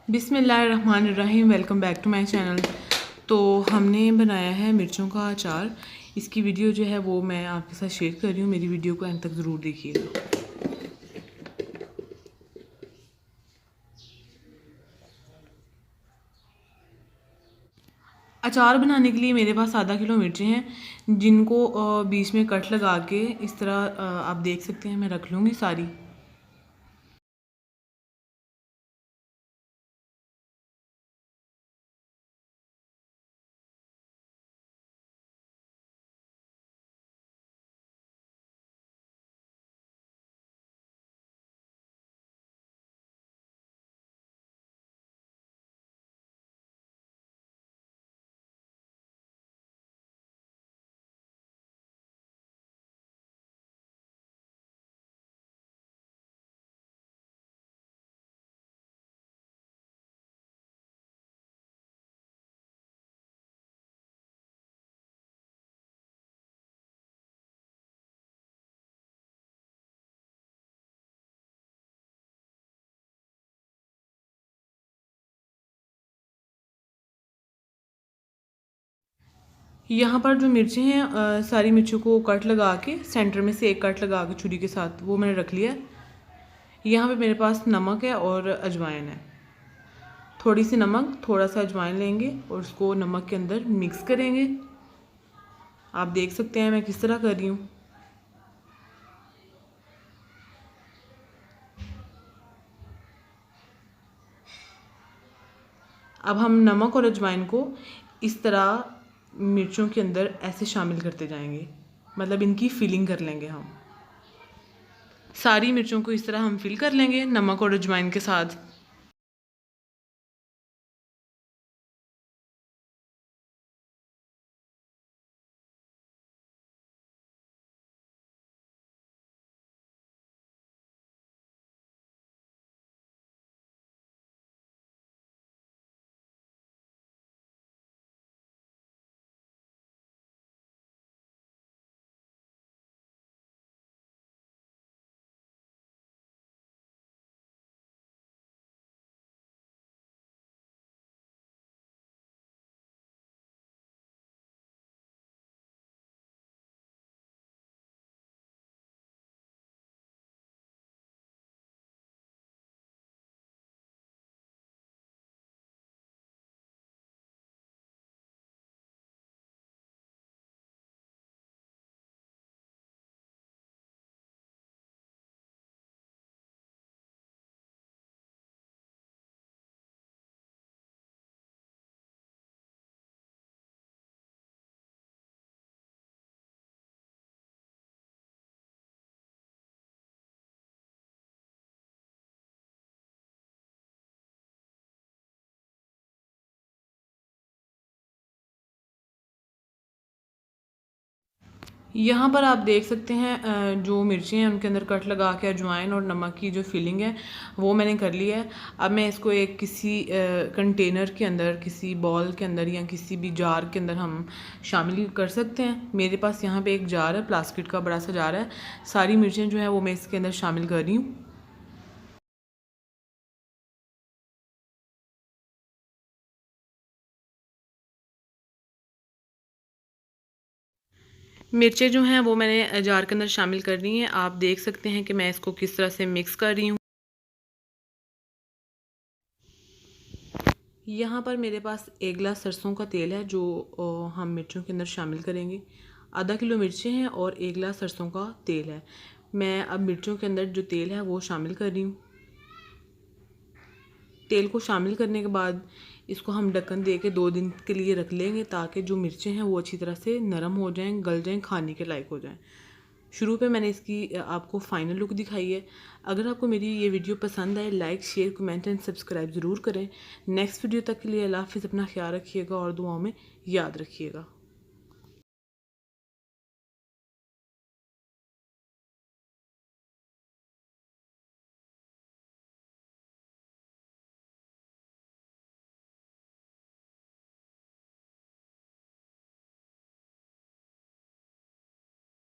बिस्मिल्लाहिर्रहमानिर्रहीम। Welcome back to my channel. तो हमने बनाया है मिर्चों का अचार। इसकी वीडियो जो है वो मैं आपके साथ शेयर कर रही हूँ। मेरी वीडियो को अंत तक ज़रूर देखिएगा। अचार बनाने के लिए मेरे पास आधा किलो मिर्चें हैं, जिनको बीच में कट लगा के इस तरह आप देख सकते हैं मैं रख लूँगी सारी। यहाँ पर जो मिर्चें हैं सारी मिर्चों को कट लगा के सेंटर में से एक कट लगा के छुरी के साथ वो मैंने रख लिया है। यहाँ पे मेरे पास नमक है और अजवाइन है। थोड़ी सी नमक, थोड़ा सा अजवाइन लेंगे और उसको नमक के अंदर मिक्स करेंगे। आप देख सकते हैं मैं किस तरह कर रही हूँ। अब हम नमक और अजवाइन को इस तरह मिर्चों के अंदर ऐसे शामिल करते जाएंगे, मतलब इनकी फिलिंग कर लेंगे हम। सारी मिर्चों को इस तरह हम फिल कर लेंगे नमक और अजवाइन के साथ। यहाँ पर आप देख सकते हैं जो मिर्ची हैं उनके अंदर कट लगा के अजवाइन और नमक की जो फिलिंग है वो मैंने कर लिया है। अब मैं इसको एक किसी कंटेनर के अंदर, किसी बॉल के अंदर या किसी भी जार के अंदर हम शामिल कर सकते हैं। मेरे पास यहाँ पे एक जार है, प्लास्टिक का बड़ा सा जार है। सारी मिर्चें जो है वो मैं इसके अंदर शामिल कर रही हूँ। मिर्चें जो हैं वो मैंने जार के अंदर शामिल कर दी हैं। आप देख सकते हैं कि मैं इसको किस तरह से मिक्स कर रही हूँ। यहाँ पर मेरे पास 1 गिलास सरसों का तेल है जो हम मिर्चों के अंदर शामिल करेंगे। आधा किलो मिर्चें हैं और 1 गिलास सरसों का तेल है। मैं अब मिर्चों के अंदर जो तेल है वो शामिल कर रही हूँ। तेल को शामिल करने के बाद इसको हम ढक्कन दे के 2 दिन के लिए रख लेंगे, ताकि जो मिर्चें हैं वो अच्छी तरह से नरम हो जाएं, गल जाएं, खाने के लायक हो जाएं। शुरू पे मैंने इसकी आपको फ़ाइनल लुक दिखाई है। अगर आपको मेरी ये वीडियो पसंद आए, like, share, comment and subscribe ज़रूर करें। नेक्स्ट वीडियो तक के लिए अल्लाह हाफ़िज़। अपना ख्याल रखिएगा और दुआओं में याद रखिएगा।